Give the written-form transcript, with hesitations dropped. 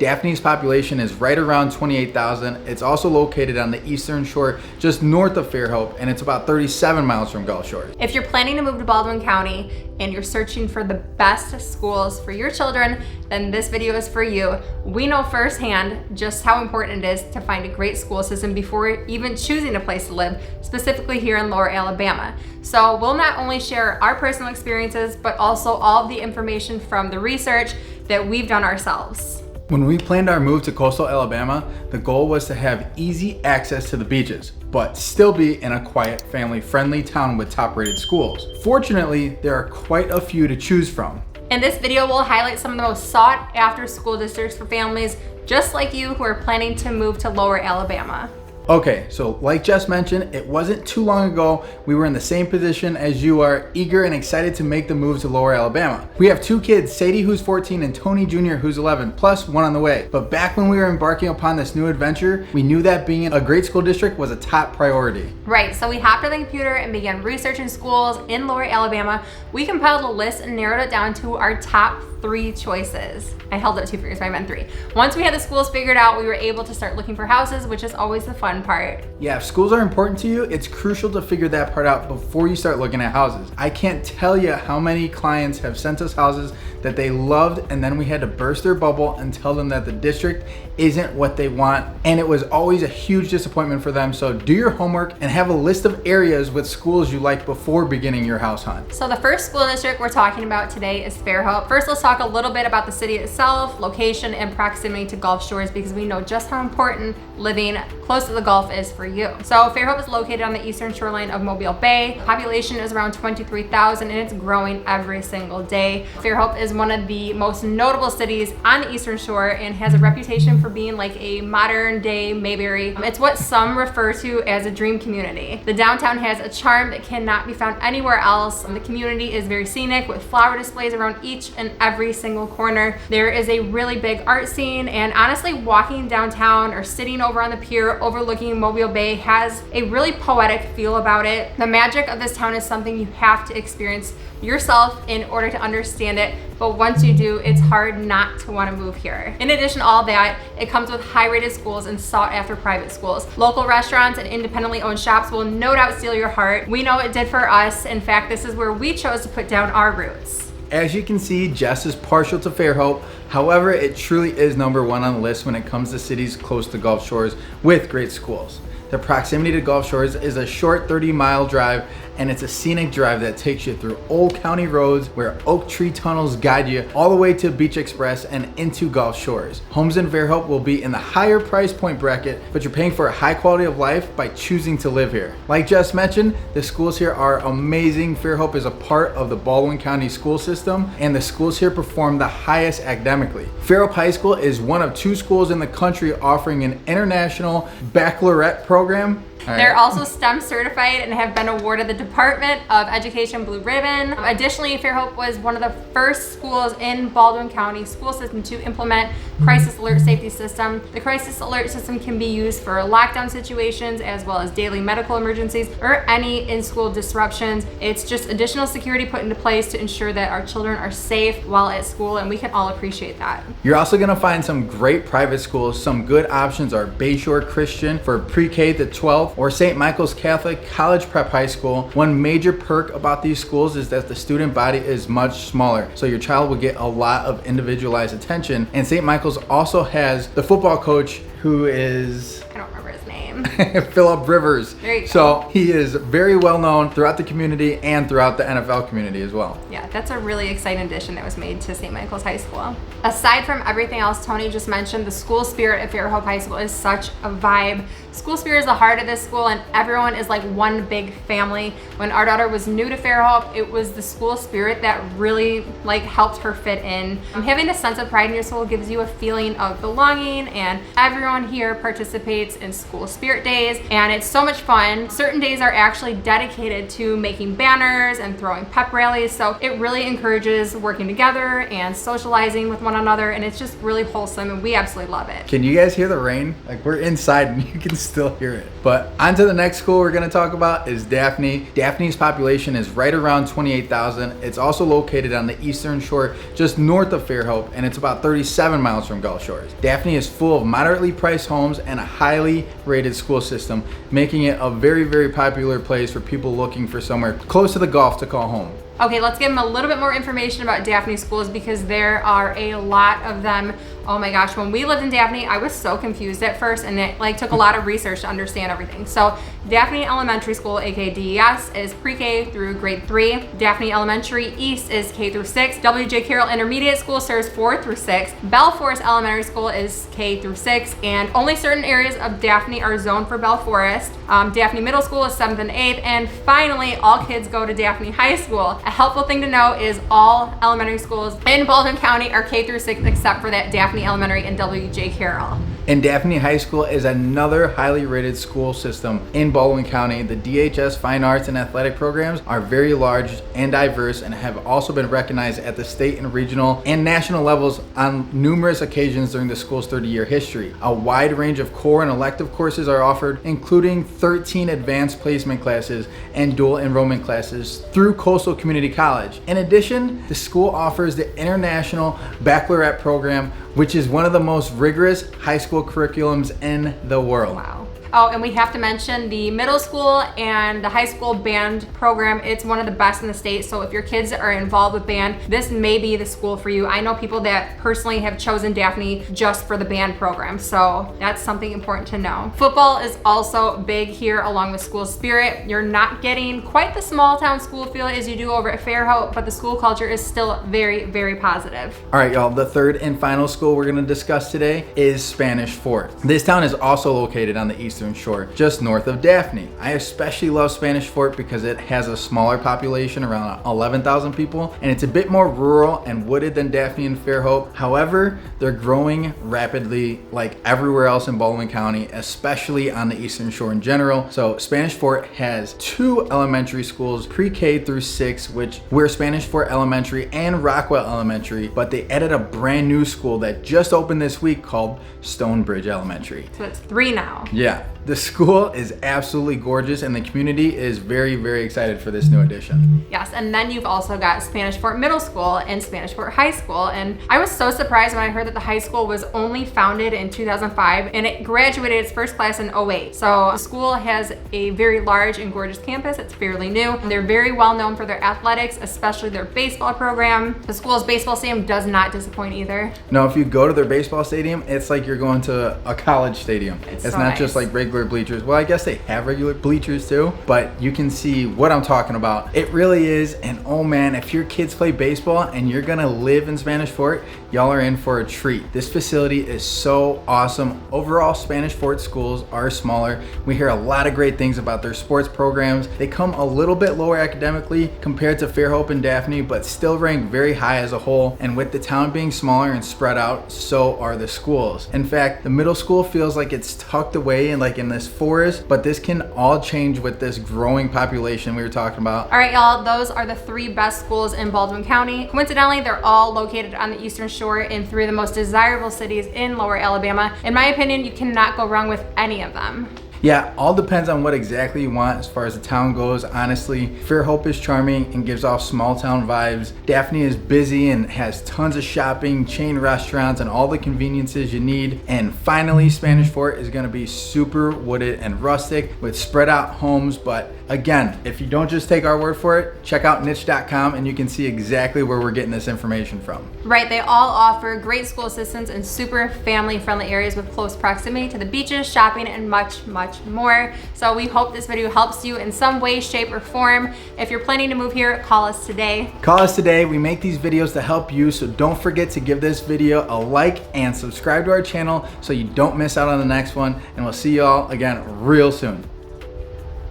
Daphne's population is right around 28,000. It's also located on the eastern shore, just north of Fairhope, and it's about 37 miles from Gulf Shores. If you're planning to move to Baldwin County and you're searching for the best schools for your children, then this video is for you. We know firsthand just how important it is to find a great school system before even choosing a place to live, specifically here in Lower Alabama. So we'll not only share our personal experiences, but also all of the information from the research that we've done ourselves. When we planned our move to coastal Alabama, the goal was to have easy access to the beaches, but still be in a quiet, family-friendly town with top-rated schools. Fortunately, there are quite a few to choose from. In this video, we'll highlight some of the most sought-after school districts for families just like you who are planning to move to Lower Alabama. Okay, so like Jess mentioned, it wasn't too long ago we were in the same position as you are, eager and excited to make the move to Lower Alabama. We have two kids, Sadie who's 14 and Tony Jr. who's 11, plus one on the way. But back when we were embarking upon this new adventure, we knew that being in a great school district was a top priority. Right, so we hopped on the computer and began researching schools in Lower Alabama. We compiled a list and narrowed it down to our top 3 choices. I held up 2 fingers, so I meant 3. Once we had the schools figured out, we were able to start looking for houses, which is always the fun part. Yeah, if schools are important to you, it's crucial to figure that part out before you start looking at houses. I can't tell you how many clients have sent us houses that they loved, and then we had to burst their bubble and tell them that the district isn't what they want, and it was always a huge disappointment for them. So do your homework and have a list of areas with schools you like before beginning your house hunt. So the first school district we're talking about today is Fairhope. First, let's talk a little bit about the city itself, location, and proximity to Gulf Shores, because we know just how important living close to the Gulf is for you. So Fairhope is located on the eastern shoreline of Mobile Bay. Population is around 23,000 and it's growing every single day. Fairhope is one of the most notable cities on the eastern shore and has a reputation for being like a modern day Mayberry. It's what some refer to as a dream community. The downtown has a charm that cannot be found anywhere else. The community is very scenic with flower displays around each and every single corner. There is a really big art scene, and honestly, walking downtown or sitting over on the pier overlooking Mobile Bay has a really poetic feel about it. The magic of this town is something you have to experience yourself in order to understand it, but once you do, it's hard not to want to move here. In addition to all that, it comes with high-rated schools and sought-after private schools. Local restaurants and independently owned shops will no doubt steal your heart. We know it did for us. In fact, this is where we chose to put down our roots. As you can see, Jess is partial to Fairhope. However, it truly is number 1 on the list when it comes to cities close to Gulf Shores with great schools. The proximity to Gulf Shores is a short 30-mile drive, and it's a scenic drive that takes you through old county roads where oak tree tunnels guide you all the way to Beach Express and into Gulf Shores. Homes in Fairhope will be in the higher price point bracket, but you're paying for a high quality of life by choosing to live here. Like Jess mentioned, the schools here are amazing. Fairhope is a part of the Baldwin County school system, and the schools here perform the highest academically. Fairhope High School is one of 2 schools in the country offering an international baccalaureate program. They're also STEM certified and have been awarded the Department of Education Blue Ribbon. Additionally, Fairhope was one of the first schools in Baldwin County school system to implement crisis alert safety system. The crisis alert system can be used for lockdown situations as well as daily medical emergencies or any in-school disruptions. It's just additional security put into place to ensure that our children are safe while at school, and we can all appreciate that. You're also gonna find some great private schools. Some good options are Bayshore Christian for pre-K to 12, or St. Michael's Catholic College Prep High School. One major perk about these schools is that the student body is much smaller, so your child will get a lot of individualized attention. And St. Michael's also has the football coach who is, I don't remember his name. Philip Rivers. There you go. So he is very well known throughout the community and throughout the NFL community as well. Yeah, that's a really exciting addition that was made to St. Michael's High School. Aside from everything else Tony just mentioned, the school spirit at Fairhope High School is such a vibe. School spirit is the heart of this school, and everyone is like one big family. When our daughter was new to Fairhope, it was the school spirit that really like helped her fit in. Having a sense of pride in your school gives you a feeling of belonging, and everyone here participates in school spirit days, and it's so much fun. Certain days are actually dedicated to making banners and throwing pep rallies, so it really encourages working together and socializing with one another, and it's just really wholesome, and we absolutely love it. Can you guys hear the rain? Like, we're inside and you can still hear it. But on to the next school we're gonna talk about is Daphne. Daphne's population is right around 28,000. It's also located on the eastern shore, just north of Fairhope, and it's about 37 miles from Gulf Shores. Daphne is full of moderately priced homes and a highly rated school system, making it a very, very popular place for people looking for somewhere close to the Gulf to call home. Okay, let's give them a little bit more information about Daphne schools because there are a lot of them. Oh my gosh, when we lived in Daphne, I was so confused at first, and it took a lot of research to understand everything. So Daphne Elementary School, aka DES, is pre-K through grade 3. Daphne Elementary East is K through 6. W.J. Carroll Intermediate School serves 4 through 6. BELFOREST Elementary School is K through 6, and only certain areas of Daphne are zoned for BELFOREST. Daphne Middle School is 7th and 8th, and finally, all kids go to Daphne High School. A helpful thing to know is all elementary schools in Baldwin County are K through 6 except for that Daphne Elementary and W.J. Carroll. And Daphne High School is another highly rated school system in Baldwin County. The DHS Fine Arts and Athletic programs are very large and diverse and have also been recognized at the state and regional and national levels on numerous occasions during the school's 30-year history. A wide range of core and elective courses are offered, including 13 advanced placement classes and dual enrollment classes through Coastal Community College. In addition, the school offers the International Baccalaureate program, which is one of the most rigorous high school curriculums in the world. Wow. Oh, and we have to mention the middle school and the high school band program. It's one of the best in the state. So if your kids are involved with band, this may be the school for you. I know people that personally have chosen Daphne just for the band program. So that's something important to know. Football is also big here along with school spirit. You're not getting quite the small town school feel as you do over at Fairhope, but the school culture is still very, very positive. All right, y'all, the third and final school we're gonna discuss today is Spanish Fort. This town is also located on the eastern shore, just north of Daphne. I especially love Spanish Fort because it has a smaller population, around 11,000 people, and it's a bit more rural and wooded than Daphne and Fairhope. However, they're growing rapidly like everywhere else in Baldwin County, especially on the eastern shore in general. So Spanish Fort has 2 elementary schools, pre-K through 6, which we're Spanish Fort Elementary and Rockwell Elementary, but they added a brand new school that just opened this week called Stonebridge Elementary. So it's 3 now. Yeah. The school is absolutely gorgeous and the community is very, very excited for this new addition. Yes, and then you've also got Spanish Fort Middle School and Spanish Fort High School. And I was so surprised when I heard that the high school was only founded in 2005 and it graduated its first class in 2008. So the school has a very large and gorgeous campus. It's fairly new. They're very well known for their athletics, especially their baseball program. The school's baseball stadium does not disappoint either. No, if you go to their baseball stadium, it's like you're going to a college stadium. It's so not nice. just like regular bleachers. Well, I guess they have regular bleachers too, but you can see what I'm talking about. It really is, and oh man, if your kids play baseball and you're gonna live in Spanish Fort, y'all are in for a treat. This facility is so awesome. Overall, Spanish Fort schools are smaller. We hear a lot of great things about their sports programs. They come a little bit lower academically compared to Fairhope and Daphne, but still rank very high as a whole. And with the town being smaller and spread out, so are the schools. In fact, the middle school feels like it's tucked away in this forest, but this can all change with this growing population we were talking about. All right, y'all, those are the 3 best schools in Baldwin County. Coincidentally, they're all located on the eastern shore in 3 of the most desirable cities in Lower Alabama. In my opinion, you cannot go wrong with any of them. Yeah, all depends on what exactly you want as far as the town goes. Honestly, Fairhope is charming and gives off small town vibes. Daphne is busy and has tons of shopping, chain restaurants, and all the conveniences you need. And finally, Spanish Fort is gonna be super wooded and rustic with spread out homes. But again, if you don't just take our word for it, check out niche.com and you can see exactly where we're getting this information from. Right, they all offer great school assistance in super family-friendly areas with close proximity to the beaches, shopping, and much, much more. So we hope this video helps you in some way, shape, or form. If you're planning to move here, call us today. Call us today. We make these videos to help you, so don't forget to give this video a like and subscribe to our channel so you don't miss out on the next one. And we'll see y'all again real soon.